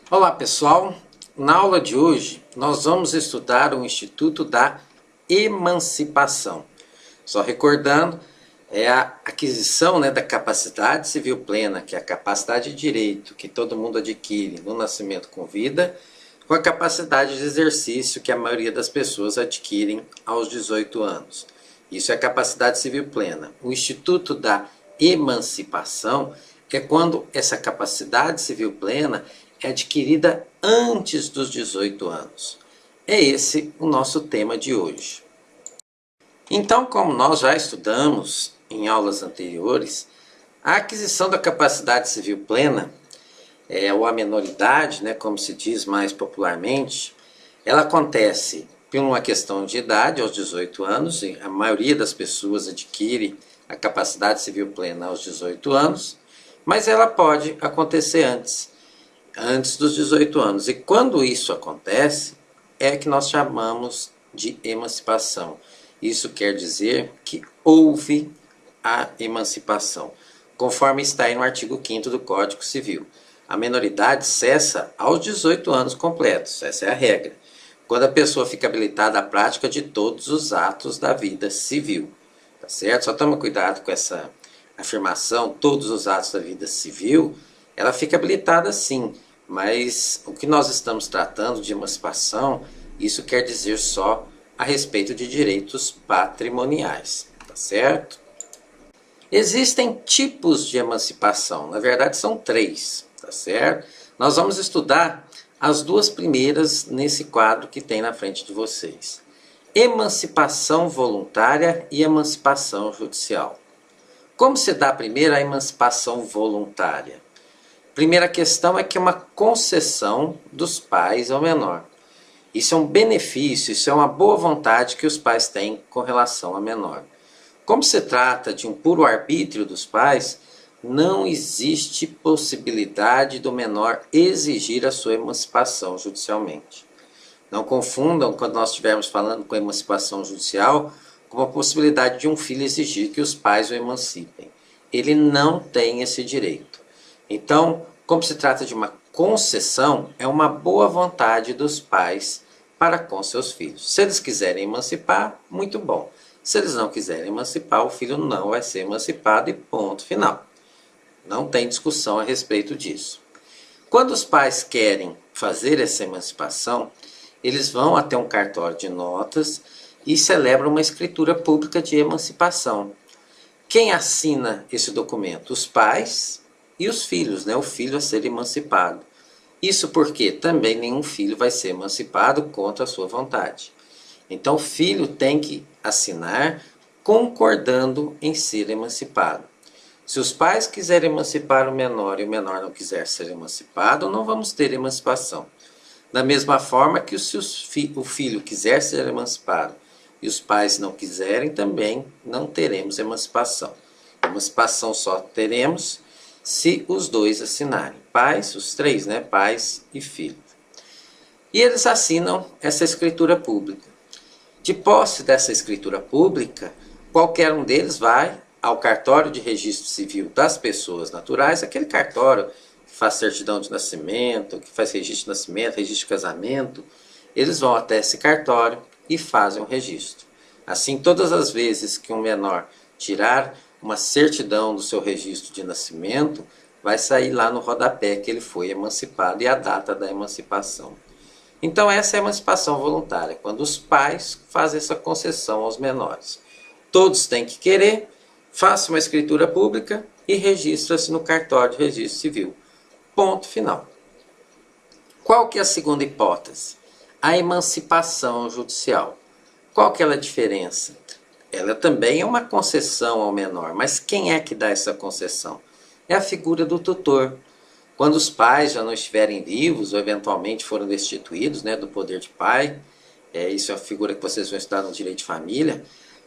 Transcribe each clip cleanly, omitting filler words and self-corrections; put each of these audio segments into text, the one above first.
Olá pessoal, na aula de hoje nós vamos estudar o Instituto da Emancipação. Só recordando, é a aquisição da capacidade civil plena, que é a capacidade de direito que todo mundo adquire no nascimento com vida, com a capacidade de exercício que a maioria das pessoas adquirem aos 18 anos. Isso é a capacidade civil plena. O Instituto da Emancipação é quando essa capacidade civil plena é adquirida antes dos 18 anos. É esse o nosso tema de hoje. Então, como nós já estudamos em aulas anteriores, a aquisição da capacidade civil plena, ou a menoridade, como se diz mais popularmente, ela acontece por uma questão de idade aos 18 anos, e a maioria das pessoas adquire a capacidade civil plena aos 18 anos, mas ela pode acontecer antes dos 18 anos. E quando isso acontece, é que nós chamamos de emancipação. Isso quer dizer que houve a emancipação, conforme está aí no artigo 5º do Código Civil. A menoridade cessa aos 18 anos completos, essa é a regra, quando a pessoa fica habilitada à prática de todos os atos da vida civil. Tá certo? Só toma cuidado com essa afirmação, todos os atos da vida civil, ela fica habilitada sim, mas o que nós estamos tratando de emancipação, isso quer dizer só a respeito de direitos patrimoniais, tá certo? Existem tipos de emancipação, na verdade são 3, tá certo? Nós vamos estudar as 2 primeiras nesse quadro que tem na frente de vocês. Emancipação voluntária e emancipação judicial. Como se dá primeiro a emancipação voluntária? Primeira questão é que é uma concessão dos pais ao menor. Isso é um benefício, isso é uma boa vontade que os pais têm com relação ao menor. Como se trata de um puro arbítrio dos pais, não existe possibilidade do menor exigir a sua emancipação judicialmente. Não confundam quando nós estivermos falando com emancipação judicial com a possibilidade de um filho exigir que os pais o emancipem. Ele não tem esse direito. Então, como se trata de uma concessão, é uma boa vontade dos pais para com seus filhos. Se eles quiserem emancipar, muito bom. Se eles não quiserem emancipar, o filho não vai ser emancipado e ponto final. Não tem discussão a respeito disso. Quando os pais querem fazer essa emancipação, eles vão até um cartório de notas e celebram uma escritura pública de emancipação. Quem assina esse documento? Os pais e os filhos, o filho a ser emancipado. Isso porque também nenhum filho vai ser emancipado contra a sua vontade. Então o filho tem que assinar concordando em ser emancipado. Se os pais quiserem emancipar o menor e o menor não quiser ser emancipado, não vamos ter emancipação. Da mesma forma que se o filho quiser ser emancipado e os pais não quiserem, também não teremos emancipação. Emancipação só teremos se os dois assinarem. Pais, os 3, pais e filhos. E eles assinam essa escritura pública. De posse dessa escritura pública, qualquer um deles vai ao cartório de registro civil das pessoas naturais, aquele cartório que faz certidão de nascimento, que faz registro de nascimento, registro de casamento, eles vão até esse cartório e fazem o registro. Assim, todas as vezes que um menor tirar uma certidão do seu registro de nascimento, vai sair lá no rodapé que ele foi emancipado e a data da emancipação. Então essa é a emancipação voluntária, quando os pais fazem essa concessão aos menores. Todos têm que querer, faça uma escritura pública e registra-se no cartório de registro civil. Ponto final. Qual que é a segunda hipótese? A emancipação judicial. Qual que é a diferença? Ela também é uma concessão ao menor, mas quem é que dá essa concessão? É a figura do tutor. Quando os pais já não estiverem vivos ou eventualmente foram destituídos do poder de pai, isso é a figura que vocês vão estudar no direito de família,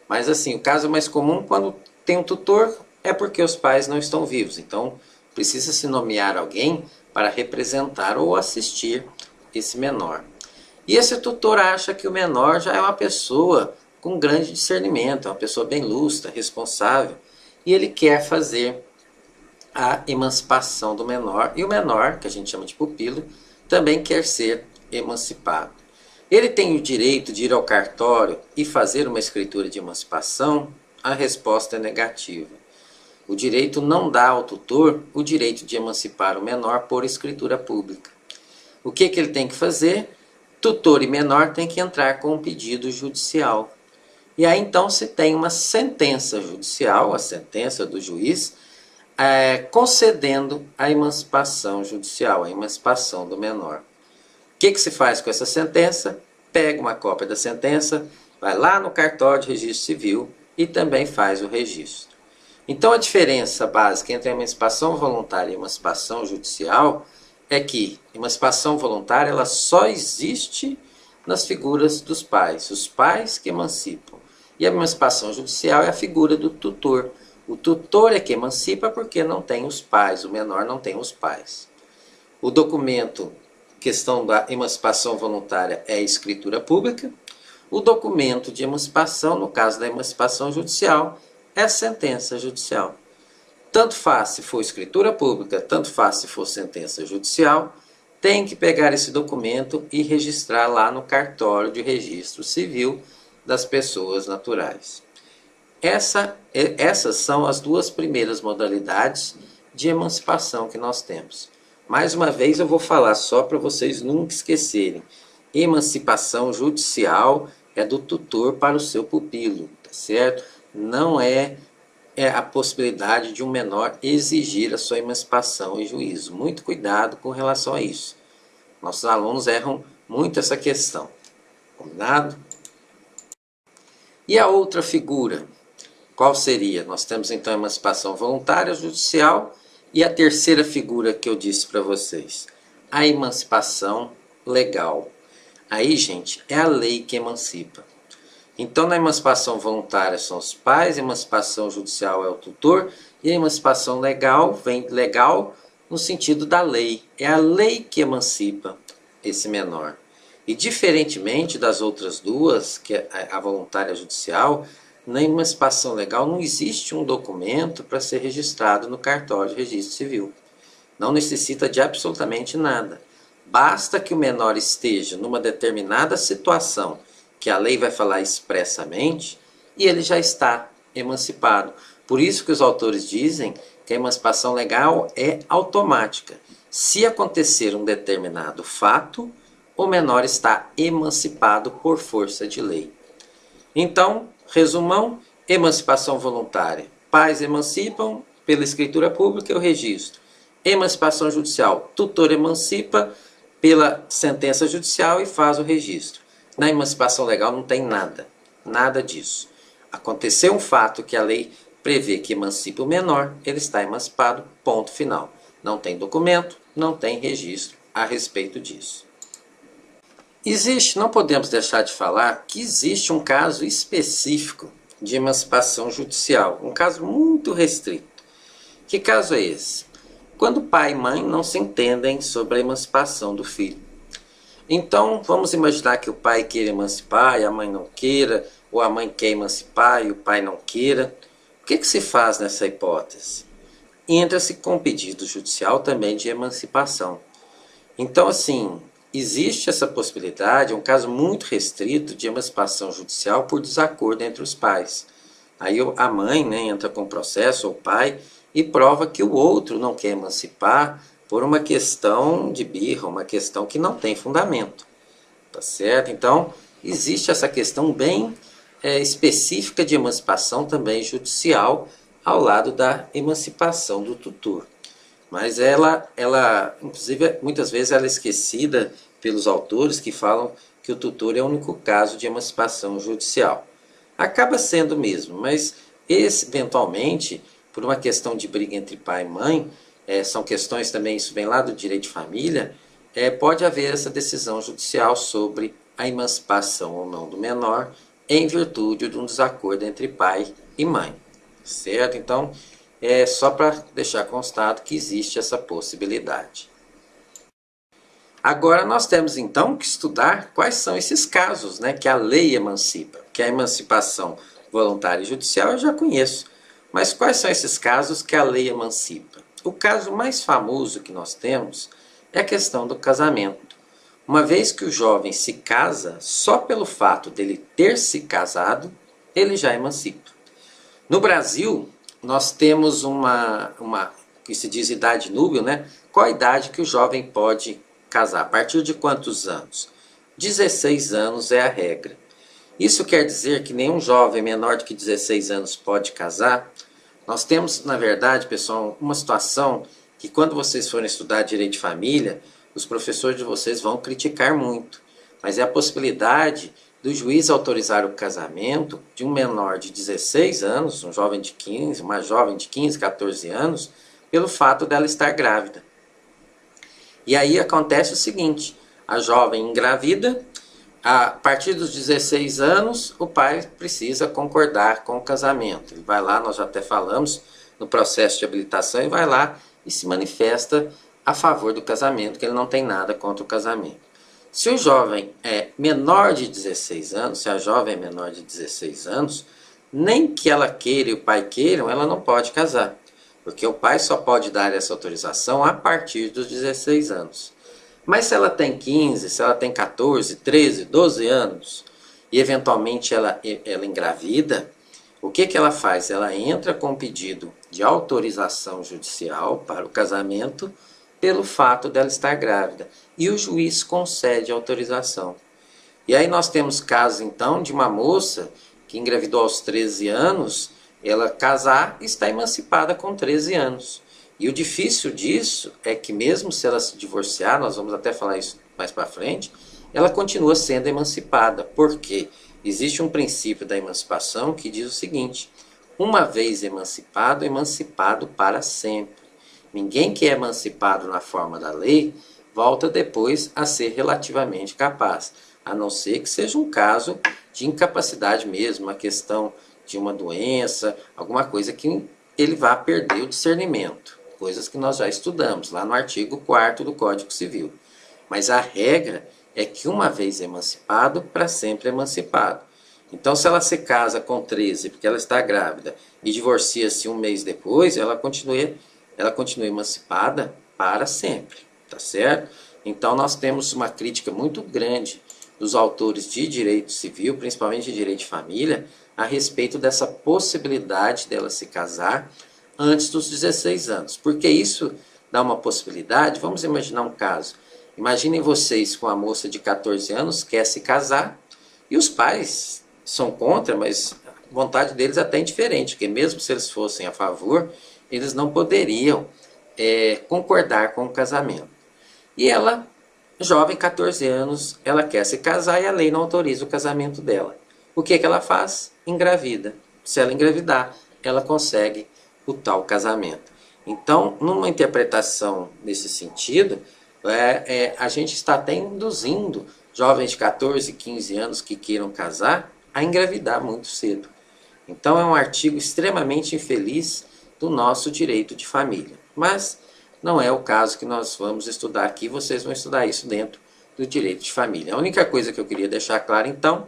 mas assim, o caso mais comum quando tem um tutor é porque os pais não estão vivos, então precisa se nomear alguém para representar ou assistir esse menor. E esse tutor acha que o menor já é uma pessoa com grande discernimento, é uma pessoa bem lúcida, responsável, e ele quer fazer a emancipação do menor, e o menor, que a gente chama de pupilo, também quer ser emancipado. Ele tem o direito de ir ao cartório e fazer uma escritura de emancipação? A resposta é negativa. O direito não dá ao tutor o direito de emancipar o menor por escritura pública. O que ele tem que fazer? Tutor e menor têm que entrar com um pedido judicial. E aí então se tem uma sentença judicial, a sentença do juiz, concedendo a emancipação judicial, a emancipação do menor. O que se faz com essa sentença? Pega uma cópia da sentença, vai lá no cartório de registro civil e também faz o registro. Então a diferença básica entre a emancipação voluntária e a emancipação judicial é que a emancipação voluntária ela só existe nas figuras dos pais, os pais que emancipam. E a emancipação judicial é a figura do tutor. O tutor é que emancipa porque não tem os pais, o menor não tem os pais. O documento, questão da emancipação voluntária, é a escritura pública. O documento de emancipação, no caso da emancipação judicial, é a sentença judicial. Tanto faz se for escritura pública, tanto faz se for sentença judicial, tem que pegar esse documento e registrar lá no cartório de registro civil das pessoas naturais. Essas são as duas primeiras modalidades de emancipação que nós temos. Mais uma vez eu vou falar só para vocês nunca esquecerem. Emancipação judicial é do tutor para o seu pupilo, tá certo? Não é a possibilidade de um menor exigir a sua emancipação em juízo. Muito cuidado com relação a isso. Nossos alunos erram muito essa questão. Combinado? E a outra figura, qual seria? Nós temos então a emancipação voluntária judicial e a terceira figura que eu disse para vocês, a emancipação legal. Aí, gente, é a lei que emancipa. Então, na emancipação voluntária são os pais, a emancipação judicial é o tutor e a emancipação legal vem legal no sentido da lei. É a lei que emancipa esse menor. E diferentemente das outras duas, que é a voluntária judicial, na emancipação legal não existe um documento para ser registrado no cartório de registro civil. Não necessita de absolutamente nada. Basta que o menor esteja numa determinada situação que a lei vai falar expressamente e ele já está emancipado. Por isso que os autores dizem que a emancipação legal é automática. Se acontecer um determinado fato, o menor está emancipado por força de lei. Então, resumão, emancipação voluntária. Pais emancipam pela escritura pública e o registro. Emancipação judicial, tutor emancipa pela sentença judicial e faz o registro. Na emancipação legal não tem nada, nada disso. Aconteceu um fato que a lei prevê que emancipa o menor, ele está emancipado, ponto final. Não tem documento, não tem registro a respeito disso. Não podemos deixar de falar que existe um caso específico de emancipação judicial, um caso muito restrito. Que caso é esse? Quando pai e mãe não se entendem sobre a emancipação do filho. Então, vamos imaginar que o pai queira emancipar e a mãe não queira, ou a mãe quer emancipar e o pai não queira. O que se faz nessa hipótese? Entra-se com pedido judicial também de emancipação. Então, assim, existe essa possibilidade, é um caso muito restrito de emancipação judicial por desacordo entre os pais. Aí a mãe, né, entra com processo, ou o pai, e prova que o outro não quer emancipar por uma questão de birra, uma questão que não tem fundamento. Tá certo? Então, existe essa questão bem específica de emancipação também judicial ao lado da emancipação do tutor. Mas ela, inclusive, muitas vezes ela é esquecida pelos autores que falam que o tutor é o único caso de emancipação judicial. Acaba sendo mesmo, mas eventualmente, por uma questão de briga entre pai e mãe, são questões também, isso vem lá do direito de família, pode haver essa decisão judicial sobre a emancipação ou não do menor em virtude de um desacordo entre pai e mãe. Certo? Então, só para deixar constado que existe essa possibilidade. Agora nós temos então que estudar quais são esses casos, né, que a lei emancipa. Que a emancipação voluntária e judicial eu já conheço, mas quais são esses casos que a lei emancipa? O caso mais famoso que nós temos é a questão do casamento. Uma vez que o jovem se casa, só pelo fato dele ter se casado, ele já emancipa. No Brasil, nós temos uma que se diz idade núbil, né? Qual a idade que o jovem pode casar? A partir de quantos anos? 16 anos é a regra. Isso quer dizer que nenhum jovem menor de que 16 anos pode casar? Nós temos, na verdade, pessoal, uma situação que quando vocês forem estudar direito de família, os professores de vocês vão criticar muito. Mas é a possibilidade do juiz autorizar o casamento de um menor de 16 anos, um jovem de 15, uma jovem de 15, 14 anos, pelo fato dela estar grávida. E aí acontece o seguinte, a jovem engravida, a partir dos 16 anos, o pai precisa concordar com o casamento. Ele vai lá, nós já até falamos no processo de habilitação, e vai lá e se manifesta a favor do casamento, que ele não tem nada contra o casamento. Se o jovem é menor de 16 anos, se a jovem é menor de 16 anos, nem que ela queira e o pai queiram, ela não pode casar. Porque o pai só pode dar essa autorização a partir dos 16 anos. Mas se ela tem 15, se ela tem 14, 13, 12 anos e eventualmente ela engravida, o que ela faz? Ela entra com pedido de autorização judicial para o casamento pelo fato dela estar grávida. E o juiz concede a autorização. E aí nós temos casos então de uma moça que engravidou aos 13 anos, ela casar e está emancipada com 13 anos. E o difícil disso é que mesmo se ela se divorciar, nós vamos até falar isso mais para frente, ela continua sendo emancipada. Por quê? Existe um princípio da emancipação que diz o seguinte, uma vez emancipado, emancipado para sempre. Ninguém que é emancipado na forma da lei volta depois a ser relativamente capaz, a não ser que seja um caso de incapacidade mesmo, uma questão de uma doença, alguma coisa que ele vá perder o discernimento. Coisas que nós já estudamos lá no artigo 4º do Código Civil. Mas a regra é que uma vez emancipado, para sempre emancipado. Então, se ela se casa com 13 porque ela está grávida e divorcia-se um mês depois, ela continua emancipada para sempre, tá certo? Então, nós temos uma crítica muito grande dos autores de direito civil, principalmente de direito de família, a respeito dessa possibilidade dela se casar antes dos 16 anos. Porque isso dá uma possibilidade, vamos imaginar um caso. Imaginem vocês com a moça de 14 anos, quer se casar, e os pais são contra, mas a vontade deles é até indiferente, porque mesmo se eles fossem a favor, eles não poderiam concordar com o casamento. E ela, jovem, 14 anos, ela quer se casar e a lei não autoriza o casamento dela. O que ela faz? Engravida. Se ela engravidar, ela consegue o tal casamento. Então, numa interpretação nesse sentido, a gente está até induzindo jovens de 14, 15 anos que queiram casar a engravidar muito cedo. Então, é um artigo extremamente infeliz do nosso direito de família. Mas não é o caso que nós vamos estudar aqui, vocês vão estudar isso dentro do direito de família. A única coisa que eu queria deixar claro, então,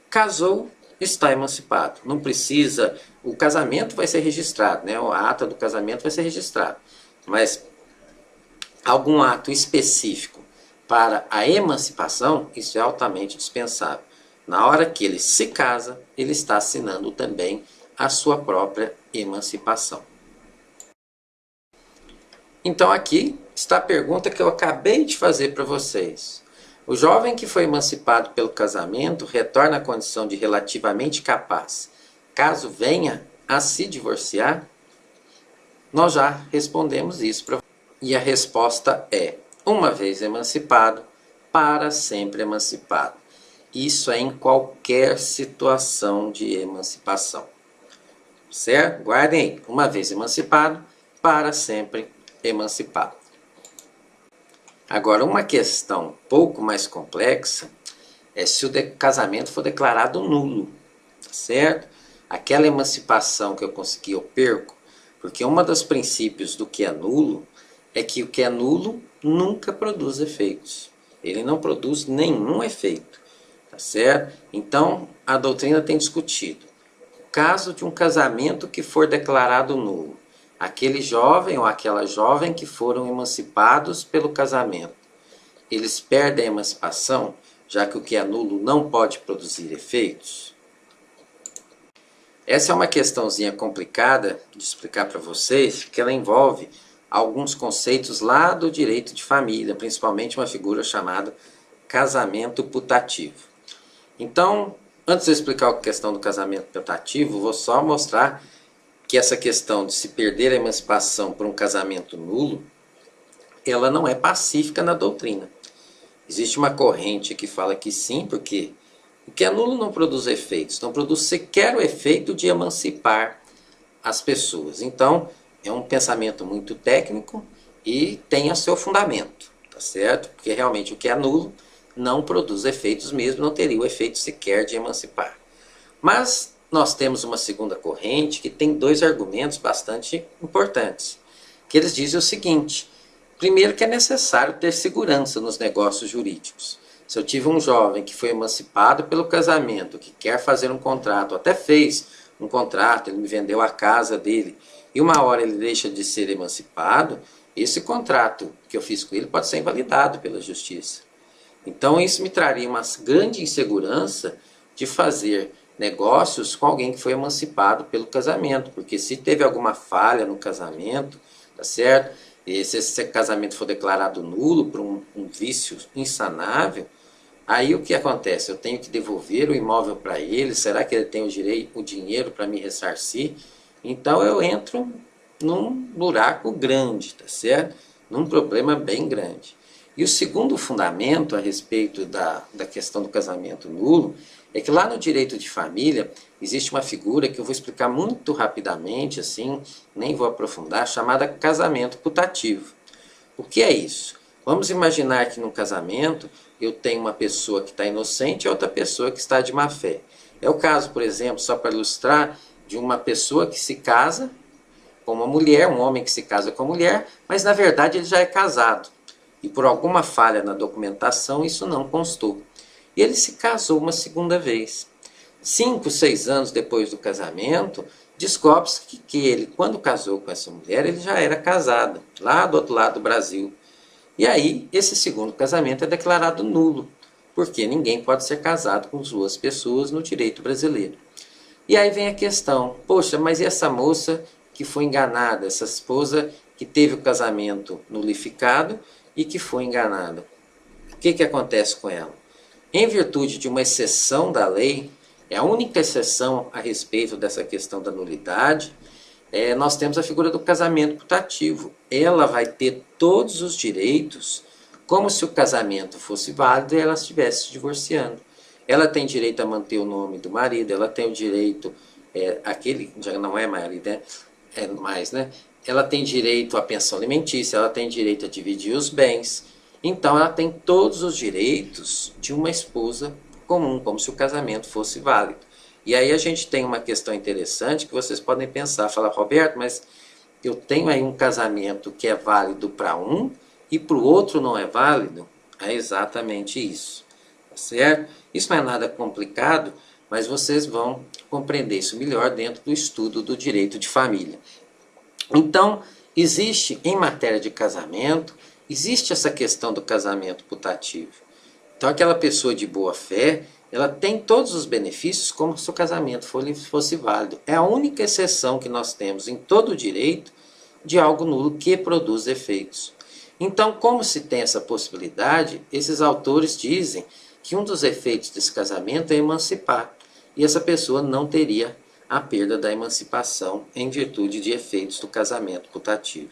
casou, está emancipado. Não precisa, o casamento vai ser registrado, né? A ata do casamento vai ser registrado. Mas algum ato específico para a emancipação, isso é altamente dispensável. Na hora que ele se casa, ele está assinando também a sua própria emancipação. Então aqui está a pergunta que eu acabei de fazer para vocês. O jovem que foi emancipado pelo casamento retorna à condição de relativamente capaz, caso venha a se divorciar? Nós já respondemos isso para vocês. E a resposta é, uma vez emancipado, para sempre emancipado. Isso é em qualquer situação de emancipação. Certo? Guardem aí. Uma vez emancipado, para sempre emancipado. Agora, uma questão um pouco mais complexa é se o casamento for declarado nulo, tá certo? Aquela emancipação que eu consegui, eu perco, porque um dos princípios do que é nulo é que o que é nulo nunca produz efeitos. Ele não produz nenhum efeito, tá certo? Então, a doutrina tem discutido. O caso de um casamento que for declarado nulo, aquele jovem ou aquela jovem que foram emancipados pelo casamento, eles perdem a emancipação, já que o que é nulo não pode produzir efeitos? Essa é uma questãozinha complicada de explicar para vocês, porque ela envolve alguns conceitos lá do direito de família, principalmente uma figura chamada casamento putativo. Então, antes de eu explicar a questão do casamento putativo, vou só mostrar que essa questão de se perder a emancipação por um casamento nulo, ela não é pacífica na doutrina. Existe uma corrente que fala que sim, porque o que é nulo não produz efeitos, não produz sequer o efeito de emancipar as pessoas. Então, é um pensamento muito técnico e tem o seu fundamento, tá certo? Porque realmente o que é nulo não produz efeitos mesmo, não teria o efeito sequer de emancipar. Mas nós temos uma segunda corrente que tem dois argumentos bastante importantes, que eles dizem o seguinte: primeiro, que é necessário ter segurança nos negócios jurídicos. Se eu tive um jovem que foi emancipado pelo casamento, que quer fazer um contrato, até fez um contrato, ele me vendeu a casa dele, e uma hora ele deixa de ser emancipado, esse contrato que eu fiz com ele pode ser invalidado pela justiça. Então isso me traria uma grande insegurança de fazer negócios com alguém que foi emancipado pelo casamento, porque se teve alguma falha no casamento, tá certo? E se esse casamento for declarado nulo por um vício insanável, aí o que acontece? Eu tenho que devolver o imóvel para ele, será que ele tem o dinheiro para me ressarcir? Então eu entro num buraco grande, tá certo? Num problema bem grande. E o segundo fundamento a respeito da questão do casamento nulo é que lá no direito de família existe uma figura que eu vou explicar muito rapidamente, assim, nem vou aprofundar, chamada casamento putativo. O que é isso? Vamos imaginar que no casamento eu tenho uma pessoa que está inocente e outra pessoa que está de má fé. É o caso, por exemplo, só para ilustrar, de uma pessoa que se casa com uma mulher, um homem que se casa com a mulher, mas na verdade ele já é casado. E por alguma falha na documentação isso não constou. E ele se casou uma segunda vez. 5, 6 anos depois do casamento, descobre-se que ele, quando casou com essa mulher, ele já era casado, lá do outro lado do Brasil. E aí, esse segundo casamento é declarado nulo, porque ninguém pode ser casado com duas pessoas no direito brasileiro. E aí vem a questão, poxa, mas e essa moça que foi enganada, essa esposa que teve o casamento nulificado e que foi enganada? O que acontece com ela? Em virtude de uma exceção da lei, é a única exceção a respeito dessa questão da nulidade, nós temos a figura do casamento putativo. Ela vai ter todos os direitos, como se o casamento fosse válido e ela estivesse se divorciando. Ela tem direito a manter o nome do marido, ela tem o direito, aquele já não é marido, né? Ela tem direito à pensão alimentícia, ela tem direito a dividir os bens. Então ela tem todos os direitos de uma esposa comum, como se o casamento fosse válido. E aí a gente tem uma questão interessante que vocês podem pensar, falar, Roberto, mas eu tenho aí um casamento que é válido para um e para o outro não é válido? É exatamente isso, tá certo? Isso não é nada complicado, mas vocês vão compreender isso melhor dentro do estudo do direito de família. Então, existe em matéria de casamento, existe essa questão do casamento putativo. Então aquela pessoa de boa fé, ela tem todos os benefícios como se o casamento fosse válido. É a única exceção que nós temos em todo o direito de algo nulo que produz efeitos. Então, como se tem essa possibilidade, esses autores dizem que um dos efeitos desse casamento é emancipar. E essa pessoa não teria a perda da emancipação em virtude de efeitos do casamento putativo.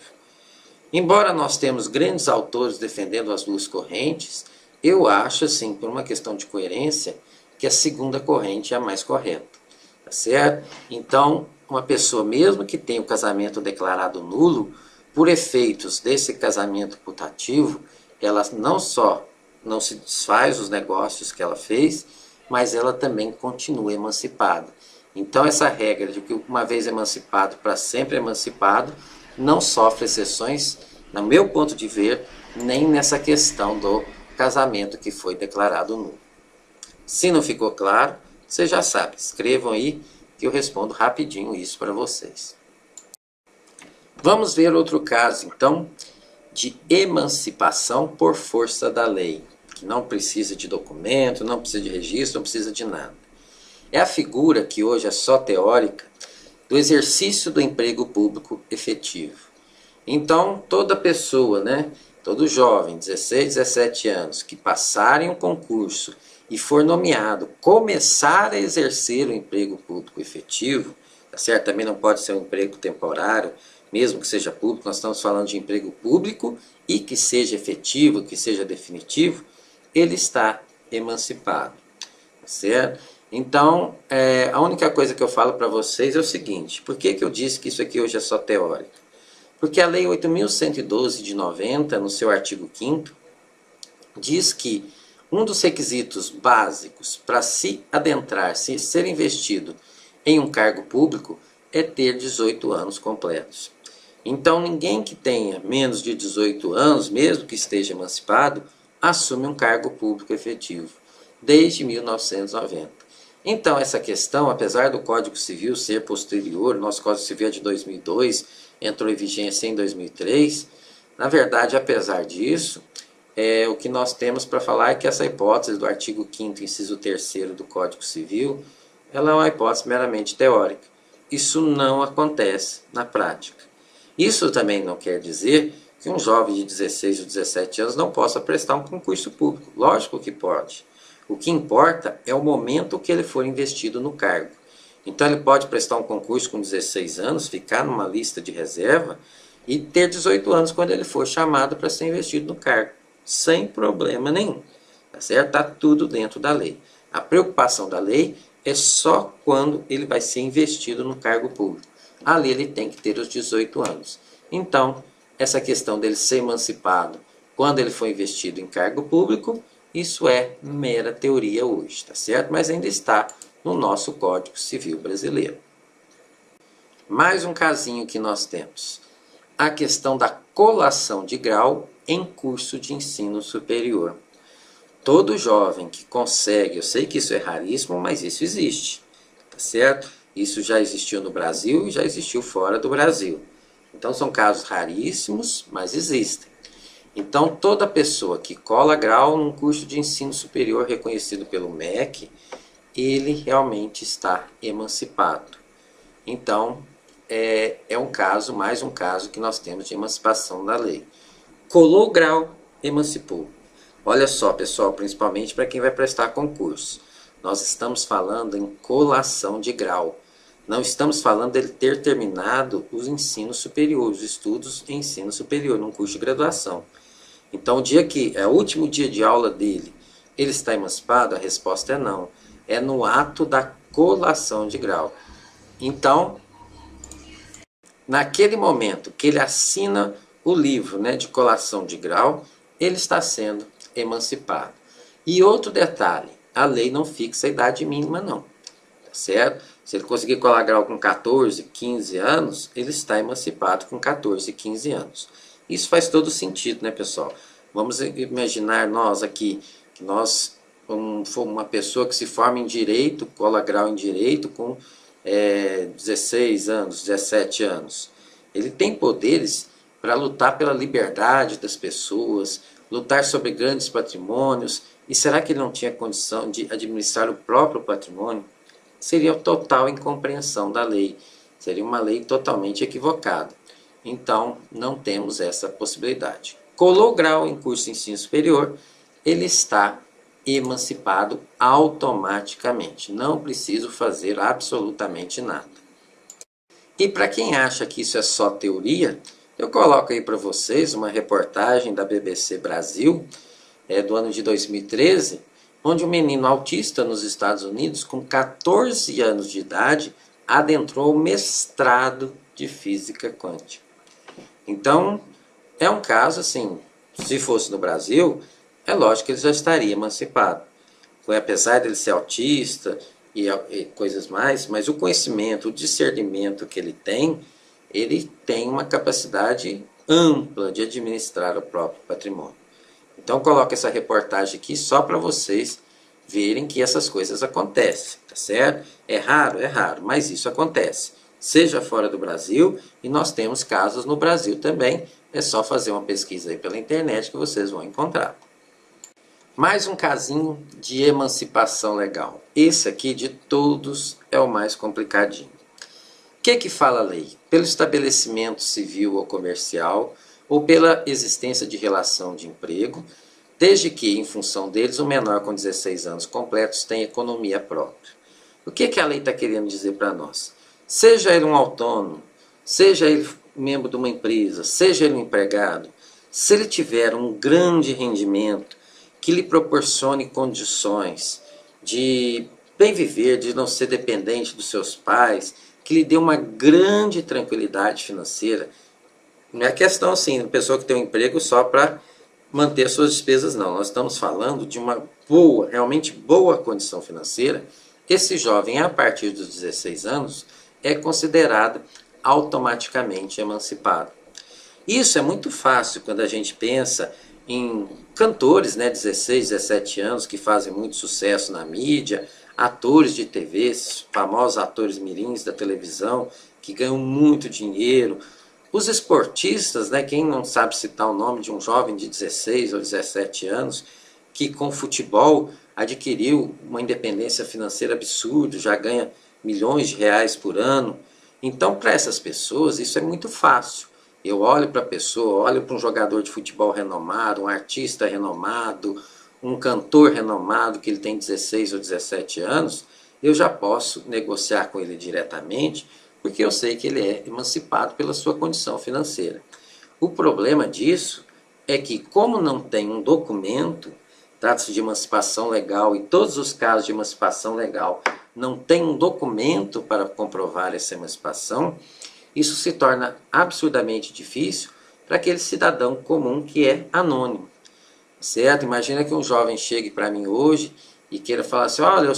Embora nós temos grandes autores defendendo as duas correntes, eu acho, assim, por uma questão de coerência, que a segunda corrente é a mais correta, tá certo? Então, uma pessoa, mesmo que tenha o casamento declarado nulo, por efeitos desse casamento putativo, ela não só não se desfaz dos negócios que ela fez, mas ela também continua emancipada. Então, essa regra de que uma vez emancipado, para sempre emancipado, não sofre exceções, no meu ponto de ver, nem nessa questão do casamento que foi declarado nulo. Se não ficou claro, vocês já sabem, escrevam aí que eu respondo rapidinho isso para vocês. Vamos ver outro caso, então, de emancipação por força da lei, que não precisa de documento, não precisa de registro, não precisa de nada. É a figura que hoje é só teórica do exercício do emprego público efetivo. Então, toda pessoa, né, todo jovem, 16, 17 anos, que passarem um concurso e for nomeado, começar a exercer o emprego público efetivo, tá certo? Também não pode ser um emprego temporário, mesmo que seja público, nós estamos falando de emprego público e que seja efetivo, que seja definitivo, ele está emancipado, tá certo? Então, a única coisa que eu falo para vocês é o seguinte: por que eu disse que isso aqui hoje é só teórico? Porque a Lei 8.112 de 90, no seu artigo 5º, diz que um dos requisitos básicos para se adentrar, se ser investido em um cargo público, é ter 18 anos completos. Então, ninguém que tenha menos de 18 anos, mesmo que esteja emancipado, assume um cargo público efetivo, desde 1990. Então, essa questão, apesar do Código Civil ser posterior, nosso Código Civil é de 2002, entrou em vigência em 2003, na verdade, apesar disso, o que nós temos para falar é que essa hipótese do artigo 5º, inciso 3º do Código Civil, ela é uma hipótese meramente teórica. Isso não acontece na prática. Isso também não quer dizer que um jovem de 16 ou 17 anos não possa prestar um concurso público. Lógico que pode. O que importa é o momento que ele for investido no cargo. Então ele pode prestar um concurso com 16 anos, ficar numa lista de reserva e ter 18 anos quando ele for chamado para ser investido no cargo, sem problema nenhum. Tá certo? Está tudo dentro da lei. A preocupação da lei é só quando ele vai ser investido no cargo público. Ali ele tem que ter os 18 anos. Então, essa questão dele ser emancipado quando ele for investido em cargo público, isso é mera teoria hoje, tá certo? Mas ainda está no nosso Código Civil brasileiro. Mais um casinho que nós temos: a questão da colação de grau em curso de ensino superior. Todo jovem que consegue, eu sei que isso é raríssimo, mas isso existe, tá certo? Isso já existiu no Brasil e já existiu fora do Brasil. Então são casos raríssimos, mas existem. Então toda pessoa que cola grau num curso de ensino superior reconhecido pelo MEC, ele realmente está emancipado. Então é um caso, mais um caso que nós temos de emancipação da lei. Colou o grau, emancipou. Olha só, pessoal, principalmente para quem vai prestar concurso. Nós estamos falando em colação de grau. Não estamos falando dele ter terminado os ensinos superiores, os estudos em ensino superior, num curso de graduação. Então, o dia que é o último dia de aula dele, ele está emancipado? A resposta é não. É no ato da colação de grau. Então, naquele momento que ele assina o livro, né, de colação de grau, ele está sendo emancipado. E outro detalhe: a lei não fixa a idade mínima, não. Tá certo? Se ele conseguir colar grau com 14, 15 anos, ele está emancipado com 14, 15 anos. Isso faz todo sentido, né, pessoal? Vamos imaginar nós aqui, que nós fomos uma pessoa que se forma em Direito, cola grau em Direito com 16 anos, 17 anos. Ele tem poderes para lutar pela liberdade das pessoas, lutar sobre grandes patrimônios. E será que ele não tinha condição de administrar o próprio patrimônio? Seria total incompreensão da lei. Seria uma lei totalmente equivocada. Então, não temos essa possibilidade. Colou grau em curso de ensino superior, ele está emancipado automaticamente. Não preciso fazer absolutamente nada. E para quem acha que isso é só teoria, eu coloco aí para vocês uma reportagem da BBC Brasil, do ano de 2013, onde um menino autista nos Estados Unidos, com 14 anos de idade, adentrou o mestrado de física quântica. Então, é um caso assim, se fosse no Brasil, é lógico que ele já estaria emancipado. Apesar dele ser autista e coisas mais, mas o conhecimento, o discernimento que ele tem uma capacidade ampla de administrar o próprio patrimônio. Então, coloco essa reportagem aqui só para vocês verem que essas coisas acontecem, tá certo? É raro, mas isso acontece. Seja fora do Brasil, e nós temos casos no Brasil também, É só fazer uma pesquisa aí pela internet que vocês vão encontrar. Mais um casinho de emancipação legal. Esse aqui de todos é o mais complicadinho. O que fala a lei? Pelo estabelecimento civil ou comercial ou pela existência de relação de emprego, desde que, em função deles, o menor com 16 anos completos tenha economia própria. O que a lei está querendo dizer para nós? Seja ele um autônomo, seja ele membro de uma empresa, seja ele um empregado, se ele tiver um grande rendimento que lhe proporcione condições de bem viver, de não ser dependente dos seus pais, que lhe dê uma grande tranquilidade financeira. Não é questão assim, pessoa que tem um emprego só para manter as suas despesas, não. Nós estamos falando de uma boa, realmente boa condição financeira. Esse jovem, a partir dos 16 anos, é considerado automaticamente emancipado. Isso é muito fácil quando a gente pensa em cantores, né, 16, 17 anos, que fazem muito sucesso na mídia, atores de TV, famosos atores mirins da televisão, que ganham muito dinheiro, os esportistas, né, quem não sabe citar o nome de um jovem de 16 ou 17 anos, que com futebol adquiriu uma independência financeira absurda, já ganha milhões de reais por ano. Então, para essas pessoas, isso é muito fácil. Eu olho para a pessoa, olho para um jogador de futebol renomado, um artista renomado, um cantor renomado que ele tem 16 ou 17 anos, eu já posso negociar com ele diretamente, porque eu sei que ele é emancipado pela sua condição financeira. O problema disso é que, como não tem um documento, trata-se de emancipação legal, e todos os casos de emancipação legal não tem um documento para comprovar essa emancipação, isso se torna absurdamente difícil para aquele cidadão comum que é anônimo. Certo? Imagina que um jovem chegue para mim hoje e queira falar assim, olha,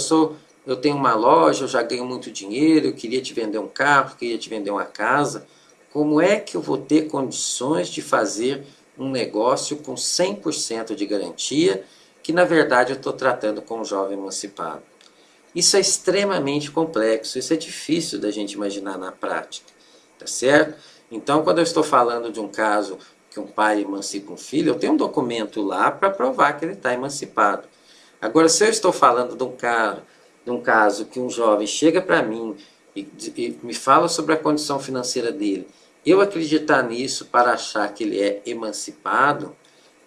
eu tenho uma loja, eu já ganho muito dinheiro, eu queria te vender um carro, queria te vender uma casa. Como é que eu vou ter condições de fazer um negócio com 100% de garantia, que na verdade eu estou tratando com um jovem emancipado? Isso é extremamente complexo, isso é difícil da gente imaginar na prática, tá certo? Então, quando eu estou falando de um caso que um pai emancipa um filho, eu tenho um documento lá para provar que ele está emancipado. Agora, se eu estou falando de um caso que um jovem chega para mim e me fala sobre a condição financeira dele, eu acreditar nisso para achar que ele é emancipado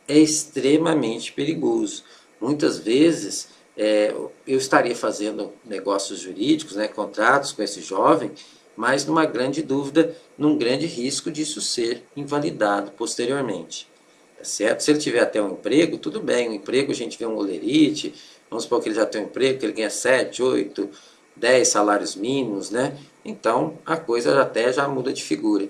é extremamente perigoso. Muitas vezes eu estaria fazendo negócios jurídicos, né, contratos com esse jovem, mas numa grande dúvida, num grande risco disso ser invalidado posteriormente. Tá certo? Se ele tiver até um emprego, tudo bem, um emprego a gente vê um olerite, vamos supor que ele já tem um emprego, que ele ganha 7, 8, 10 salários mínimos, né? Então a coisa até já muda de figura.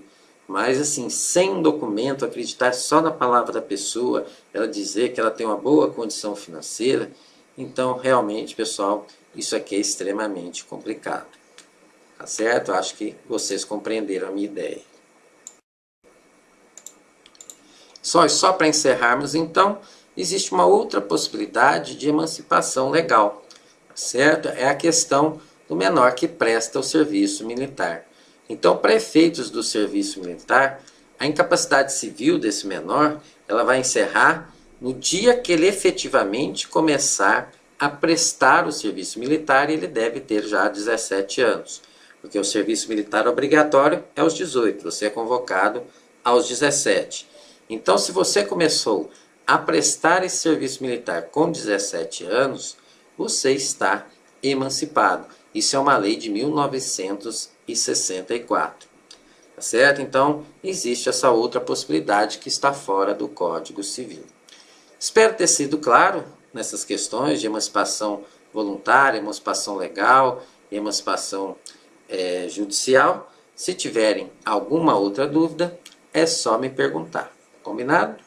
Mas assim, sem um documento, acreditar só na palavra da pessoa, ela dizer que ela tem uma boa condição financeira, então realmente, pessoal, isso aqui é extremamente complicado. Tá certo? Acho que vocês compreenderam a minha ideia. Só para encerrarmos, então, existe uma outra possibilidade de emancipação legal. Tá certo? É a questão do menor que presta o serviço militar. Então, para efeitos do serviço militar, a incapacidade civil desse menor, ela vai encerrar no dia que ele efetivamente começar a prestar o serviço militar, e ele deve ter já 17 anos. Porque o serviço militar obrigatório é aos 18, você é convocado aos 17. Então, se você começou a prestar esse serviço militar com 17 anos, você está emancipado. Isso é uma lei de 1964. Tá certo? Então, existe essa outra possibilidade que está fora do Código Civil. Espero ter sido claro nessas questões de emancipação voluntária, emancipação legal e emancipação judicial. Se tiverem alguma outra dúvida, é só me perguntar. Combinado?